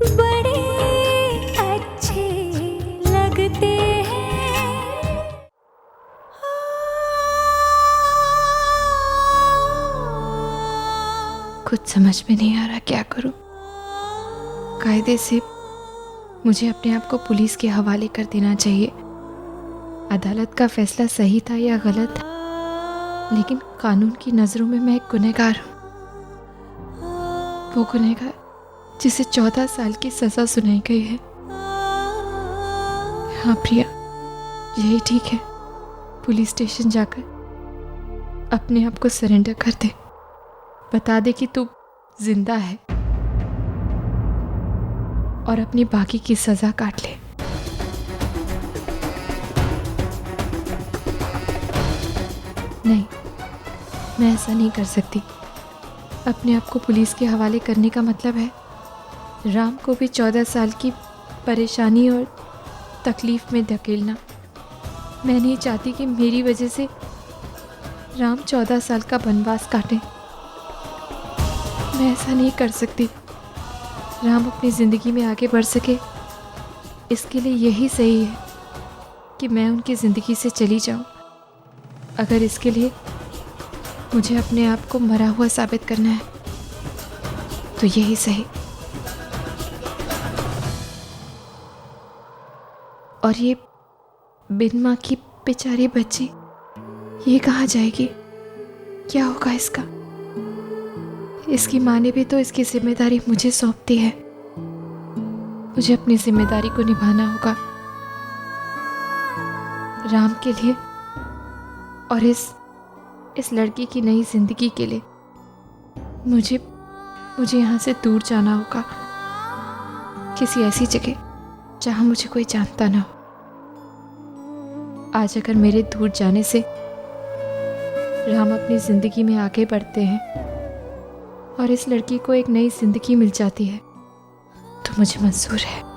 बड़े अच्छे लगते हैं। कुछ समझ में नहीं आ रहा क्या करूं। कायदे से मुझे अपने आप को पुलिस के हवाले कर देना चाहिए। अदालत का फैसला सही था या गलत, लेकिन कानून की नज़रों में मैं एक गुनहगार हूँ। वो गुनहगार जिसे 14 साल की सज़ा सुनाई गई है। हाँ प्रिया, यही ठीक है। पुलिस स्टेशन जाकर अपने आप को सरेंडर कर दे। बता दे कि तू जिंदा है और अपनी बाकी की सज़ा काट ले। नहीं, मैं ऐसा नहीं कर सकती। अपने आप को पुलिस के हवाले करने का मतलब है राम को भी 14 साल की परेशानी और तकलीफ में धकेलना। मैं नहीं चाहती कि मेरी वजह से राम 14 साल का वनवास काटे। मैं ऐसा नहीं कर सकती। राम अपनी ज़िंदगी में आगे बढ़ सके, इसके लिए यही सही है कि मैं उनकी ज़िंदगी से चली जाऊं। अगर इसके लिए मुझे अपने आप को मरा हुआ साबित करना है तो यही सही। और ये बिन माँ की बेचारी बच्ची, ये कहाँ जाएगी? क्या होगा इसका? इसकी माँ ने भी तो इसकी जिम्मेदारी मुझे सौंप दी है। मुझे अपनी जिम्मेदारी को निभाना होगा राम के लिए और इस लड़की की नई जिंदगी के लिए। मुझे यहाँ से दूर जाना होगा, किसी ऐसी जगह जहाँ मुझे कोई जानता ना हो। आज अगर मेरे दूर जाने से राम अपनी ज़िंदगी में आगे बढ़ते हैं और इस लड़की को एक नई ज़िंदगी मिल जाती है तो मुझे मंजूर है।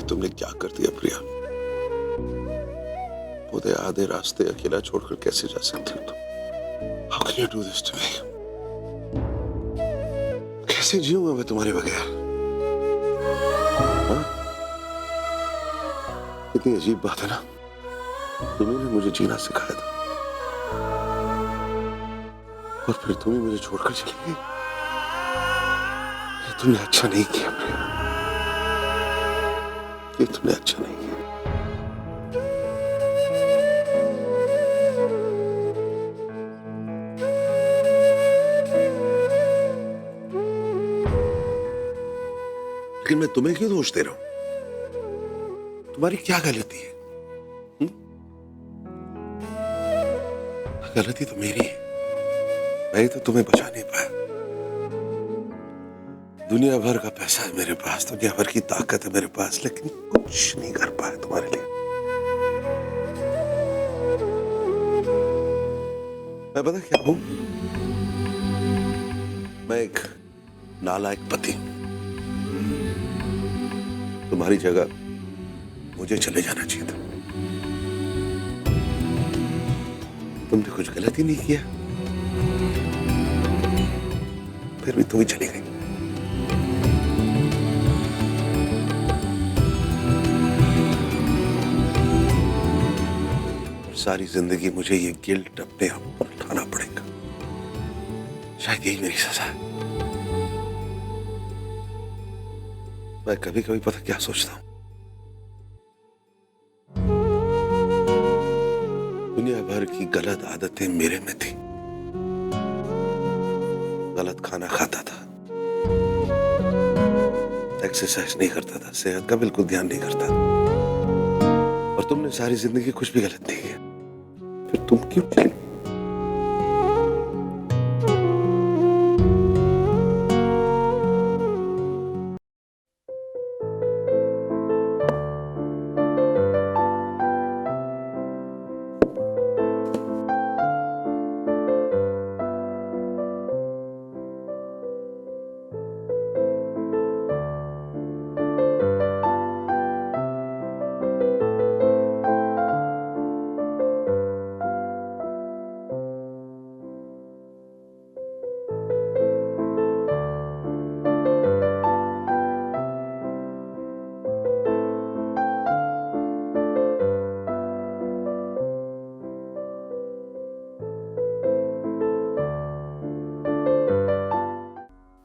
तुमने क्या कर दिया प्रिया? पूरे आधे रास्ते अकेला छोड़कर कैसे जा सकते हो तुम? How can you do this to me? कैसे जीऊंगा मैं तुम्हारे बगैर? हाँ? इतनी अजीब बात है ना, तुम्ही ने मुझे जीना सिखाया था और फिर तुम्ही मुझे छोड़कर चली गई। ये तुमने अच्छा नहीं किया प्रिया, ये तुमने अच्छा नहीं किया। लेकिन मैं तुम्हें क्यों दोष दे रहा हूं? तुम्हारी क्या गलती है? गलती तो मेरी है, मैं तो तुम्हें बचा नहीं पाया। दुनिया भर का पैसा है मेरे पास, दुनिया भर की ताकत है मेरे पास, लेकिन कुछ नहीं कर पाया तुम्हारे लिए। मैं पता क्या हूं? मैं एक नालायक पति। तुम्हारी जगह मुझे चले जाना चाहिए था। तुमने कुछ गलती नहीं किया, फिर भी तुम ही चली गई। सारी जिंदगी मुझे ये गिल्ट अपने आप पर उठाना पड़ेगा। शायद यही मेरी सजा है। मैं कभी कभी पता क्या सोचता हूं, दुनिया भर की गलत आदतें मेरे में थी। गलत खाना खाता था, एक्सरसाइज नहीं करता था, सेहत का बिल्कुल ध्यान नहीं करता था। और तुमने सारी जिंदगी कुछ भी गलत नहीं किया, फिर तुम क्यों चली?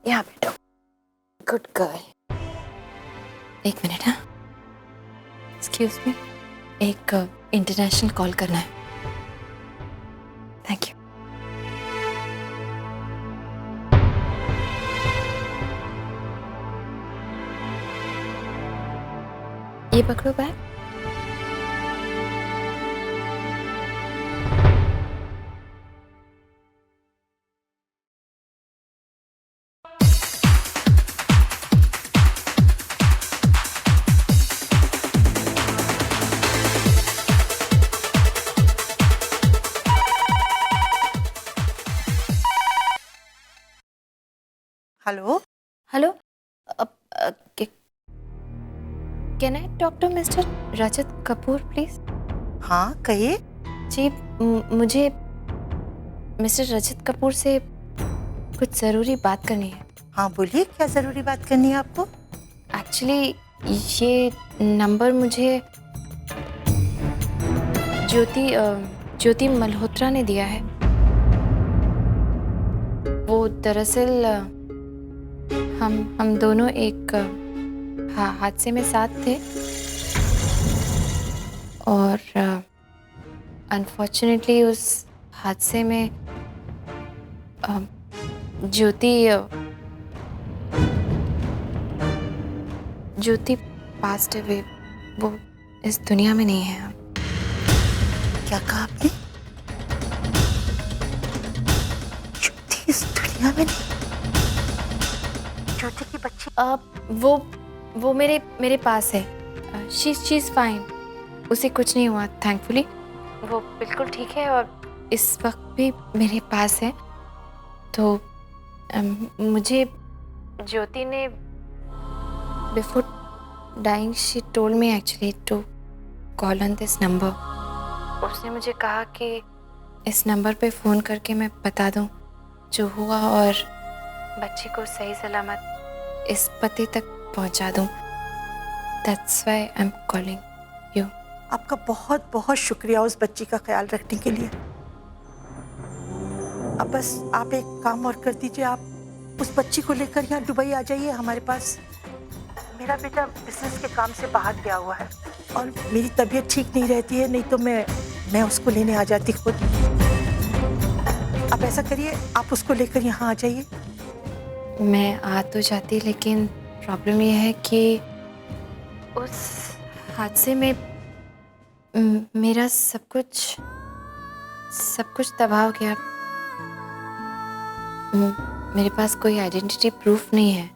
यहाँ बैठो, गुड गर्ल। एक मिनट, हाँ, एक्सक्यूज मी, एक इंटरनेशनल कॉल करना है। Thank you. ये पकड़ो bag. Hello. Hello, can I talk to mister Rajat Kapoor please? हाँ कहिए। जी, मुझे मिस्टर रजत कपूर से कुछ ज़रूरी बात करनी है। हाँ बोलिए, क्या ज़रूरी बात करनी है आपको? एक्चुअली ये नंबर मुझे ज्योति मल्होत्रा ने दिया है। वो दरअसल हम दोनों एक हादसे में साथ थे और अनफॉर्चुनेटली उस हादसे में ज्योति पास्ट अवे। वो इस दुनिया में नहीं है अब। क्या कहा आपने? ज्योति इस दुनिया में नहीं? ज्योति की बच्ची? वो मेरे पास है। She is fine. उसे कुछ नहीं हुआ थैंकफुली। वो बिल्कुल ठीक है और इस वक्त भी मेरे पास है। तो मुझे ज्योति ने before dying she told me actually to call on this number. उसने मुझे कहा कि इस नंबर पे फ़ोन करके मैं बता दूं जो हुआ और बच्ची को सही सलामत इस पते तक पहुंचा दूं। That's why I am calling you. आपका बहुत बहुत शुक्रिया उस बच्ची का ख्याल रखने के लिए। अब बस आप एक काम और कर दीजिए, आप उस बच्ची को लेकर यहाँ दुबई आ जाइए हमारे पास। मेरा बेटा बिजनेस के काम से बाहर गया हुआ है और मेरी तबीयत ठीक नहीं रहती है, नहीं तो मैं उसको लेने आ जाती खुद। आप ऐसा करिए, आप उसको लेकर यहाँ आ जाइए। मैं आ तो जाती लेकिन प्रॉब्लम यह है कि उस हादसे में मेरा सब कुछ तबाह हो गया। मेरे पास कोई आइडेंटिटी प्रूफ नहीं है,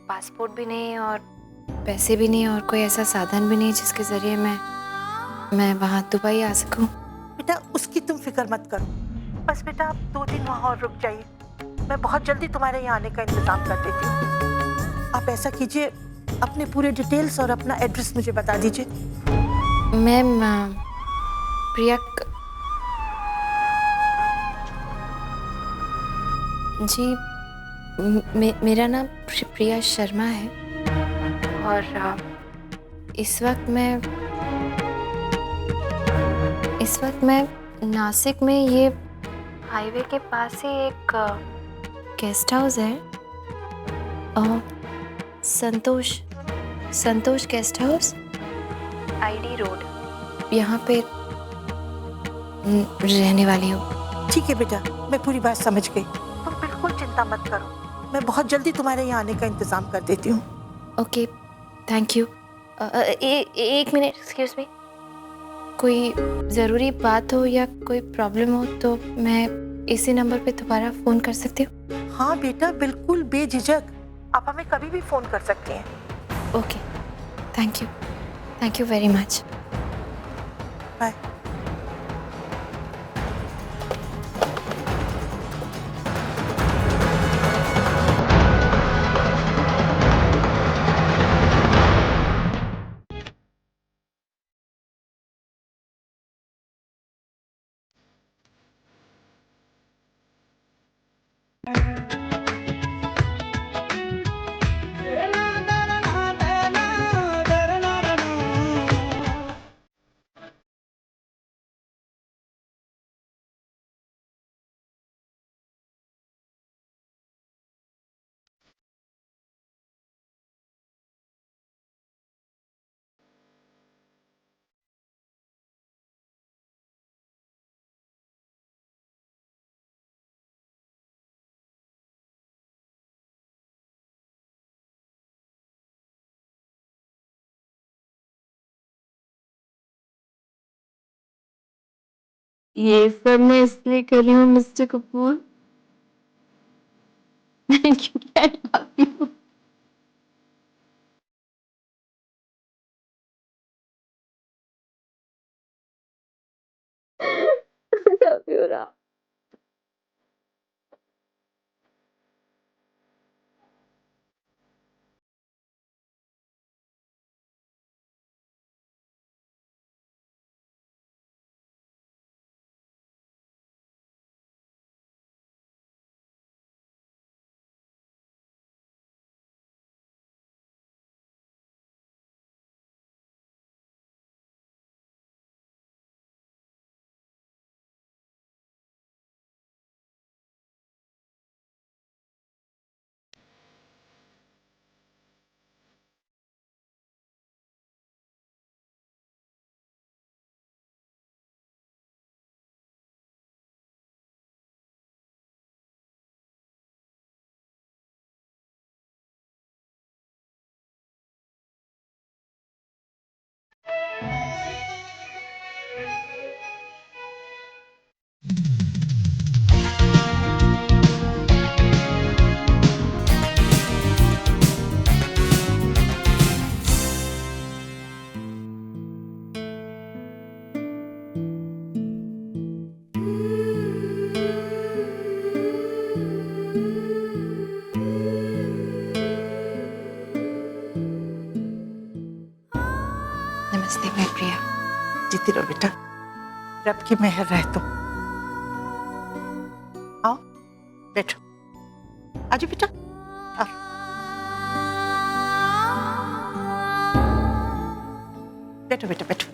पासपोर्ट भी नहीं और पैसे भी नहीं और कोई ऐसा साधन भी नहीं जिसके ज़रिए मैं वहाँ दुबई आ सकूँ। बेटा उसकी तुम फिक्र मत करो, बस बेटा आप 2 दिन वहाँ और रुक जाइए। मैं बहुत जल्दी तुम्हारे यहाँ आने का इंतज़ाम कर देती हूँ। आप ऐसा कीजिए, अपने पूरे डिटेल्स और अपना एड्रेस मुझे बता दीजिए। मैम, प्रिया जी, मेरा नाम प्रिया शर्मा है और इस वक्त मैं नासिक में ये हाईवे के पास ही एक गेस्ट हाउस है, संतोष गेस्ट हाउस, आईडी रोड, यहाँ पे रहने वाली हूँ। ठीक है बेटा, मैं पूरी बात समझ गई। तुम बिल्कुल चिंता मत करो, मैं बहुत जल्दी तुम्हारे यहाँ आने का इंतज़ाम कर देती हूँ। Okay, thank you. एक मिनट, एक्सक्यूज मी। कोई ज़रूरी बात हो या कोई प्रॉब्लम हो तो मैं इसी नंबर पे दोबारा फ़ोन कर सकती हूँ? हाँ बेटा, बिल्कुल बेझिझक, आप हमें कभी भी फ़ोन कर सकती हैं। Okay, thank you very much. Bye. ये सब मैं इसलिए कर रही हूँ मिस्टर कपूर क्योंकि I love you. I love you, Ram. नमस्ते मैं प्रिया। जीती रहो बेटा, रब की मेहर रहे तुम। आओ बैठो, आजो बेटा, आओ। बैठो बेटा बैठो।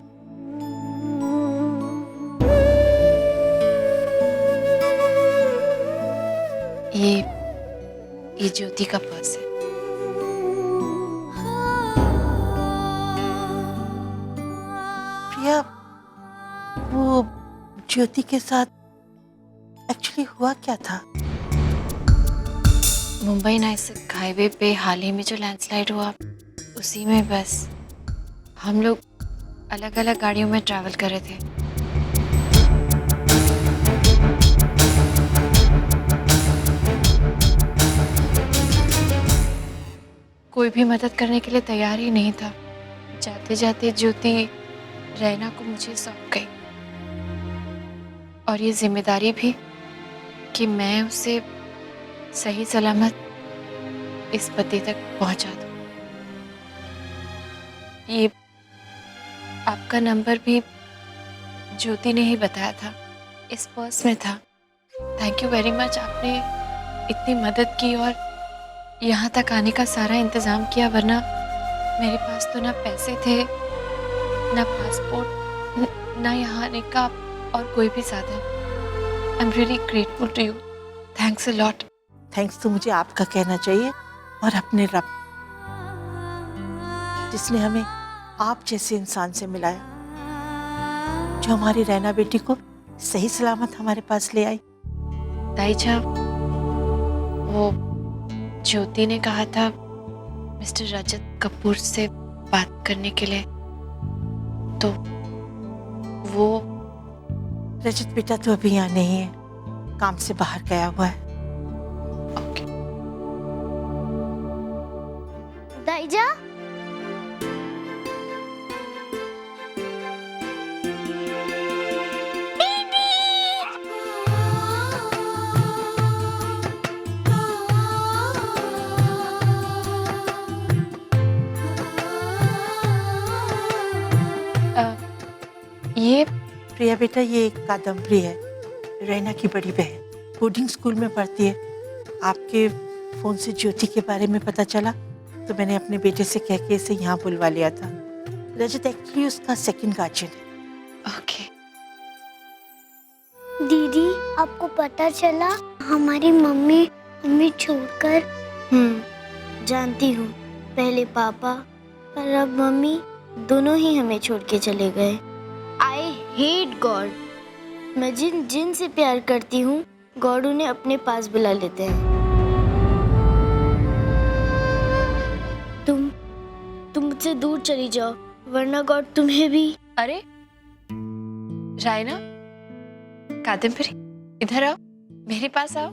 ये ज्योति का पर्स है। प्रिया, वो ज्योति के साथ एक्चुअली हुआ क्या था? मुंबई नासिक हाईवे पे हाल ही में जो लैंडस्लाइड हुआ, उसी में बस हम लोग अलग अलग गाड़ियों में ट्रैवल कर रहे थे। कोई भी मदद करने के लिए तैयार ही नहीं था। जाते जाते ज्योति रैना को मुझे सौंप गई, और ये जिम्मेदारी भी कि मैं उसे सही सलामत इस पते तक पहुंचा दूं। ये आपका नंबर भी ज्योति ने ही बताया था, इस पर्स में था। थैंक यू वेरी मच, आपने इतनी मदद की और यहाँ तक आने का सारा इंतज़ाम किया, वरना मेरे पास तो ना पैसे थे, ना पासपोर्ट, ना यहाँ आने का और कोई भी साधन। I am really grateful to you. Thanks a lot. Thanks तो मुझे आपका कहना चाहिए और अपने रब, जिसने हमें आप जैसे इंसान से मिलाया, जो हमारी रैना बेटी को सही सलामत हमारे पास ले आई। ताईजा, वो ज्योति ने कहा था मिस्टर रजत कपूर से बात करने के लिए, तो वो रजत बेटा तो अभी यहाँ नहीं है, काम से बाहर गया हुआ है। दाइजा, ये प्रिया बेटा, ये कादम्बरी है, रैना की बड़ी बहन, बोर्डिंग स्कूल में पढ़ती है। आपके फोन से ज्योति के बारे में पता चला तो मैंने अपने बेटे से कह के इसे यहाँ बुलवा लिया था। रजत एक्चुअली उसका सेकंड गार्जियन है। ओके। दीदी, आपको पता चला हमारी मम्मी हमें छोड़कर? जानती हूँ, पहले पापा पर अब मम्मी, दोनों ही हमें छोड़ के चले गए। I hate God. मैं जिन जिन से प्यार करती हूँ, गॉड उन्हें अपने पास बुला लेते हैं। तुम मुझसे दूर चली जाओ, वरना गॉड तुम्हें भी। अरे रायना, कादम्बरी, इधर आओ, मेरे पास आओ।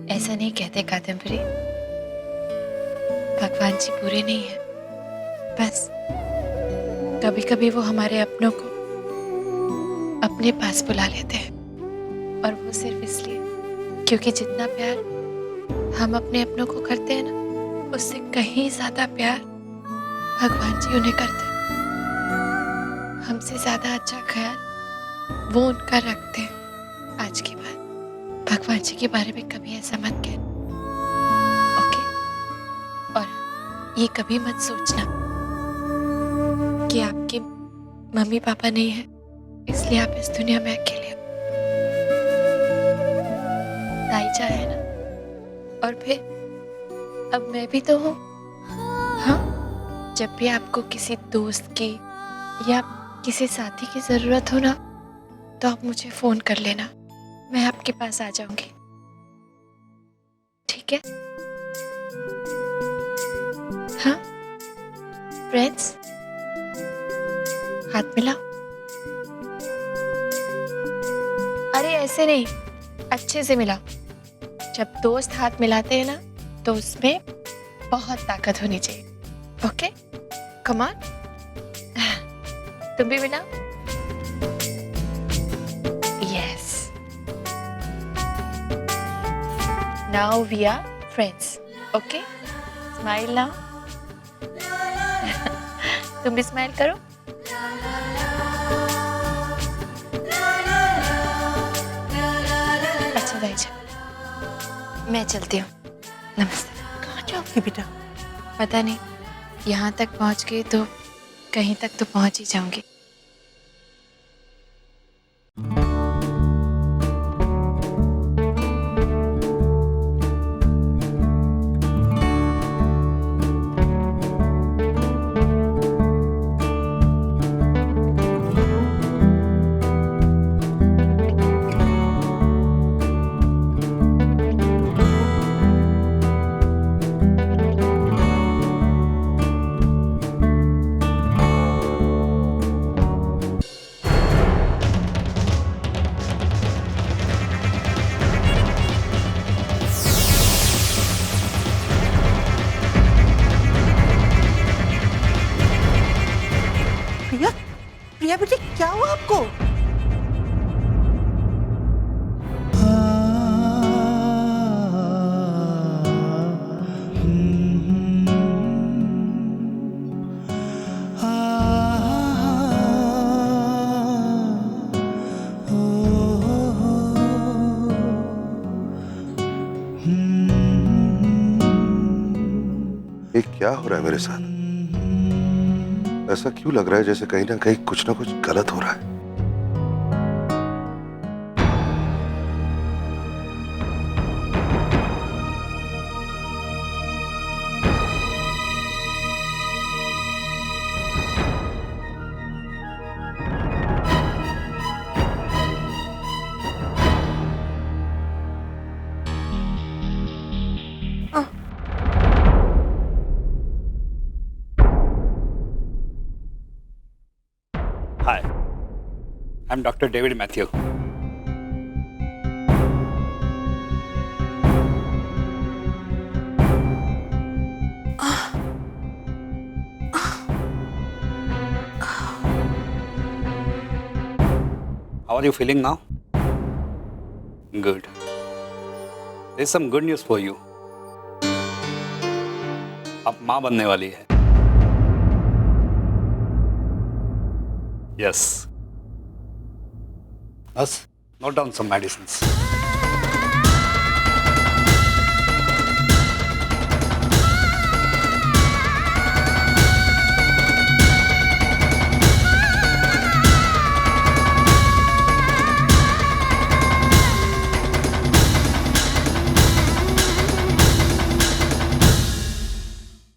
ऐसा नहीं कहते कादम्बरी, भगवान जी बुरे नहीं है, बस कभी कभी वो हमारे अपनों को अपने पास बुला लेते हैं, और वो सिर्फ इसलिए क्योंकि जितना प्यार हम अपने अपनों को करते हैं ना, उससे कहीं ज्यादा प्यार भगवान जी उन्हें करते हैं। हमसे ज्यादा अच्छा ख्याल वो उनका रखते हैं। आज के बाद भगवान जी के बारे में कभी ऐसा मत कहना, ओके? और ये कभी मत सोचना कि आपके मम्मी पापा नहीं है इसलिए आप इस दुनिया में अकेले हो। दाईजा है ना, और फिर अब मैं भी तो हूँ। हाँ, जब भी आपको किसी दोस्त की या किसी साथी की जरूरत हो ना, तो आप मुझे फोन कर लेना, मैं आपके पास आ जाऊंगी, ठीक है? हाँ फ्रेंड्स, हाथ मिलाओ। अरे ऐसे नहीं, अच्छे से मिलाओ। जब दोस्त हाथ मिलाते हैं ना, तो उसमें बहुत ताकत होनी चाहिए, ओके? कम ऑन, तुम भी मिलाओ। Yes, now we are friends, okay? Smile now. तुम भी स्माइल करो। अच्छा दाईजा, मैं चलती हूँ, नमस्ते। कहाँ जाओगी बेटा? पता नहीं, यहाँ तक पहुँच गई तो कहीं तक तो पहुँच ही जाऊंगी। प्रिया, प्रिया बेटी, क्या हुआ आपको? ये क्या हो रहा है मेरे साथ? ऐसा क्यों लग रहा है जैसे कहीं ना कहीं कुछ ना कुछ गलत हो रहा है? Hi, I'm Dr. David Matthew. How are you feeling now? Good. There's some good news for you. अब माँ बनने वाली है. Yes. Us, note down some medicines.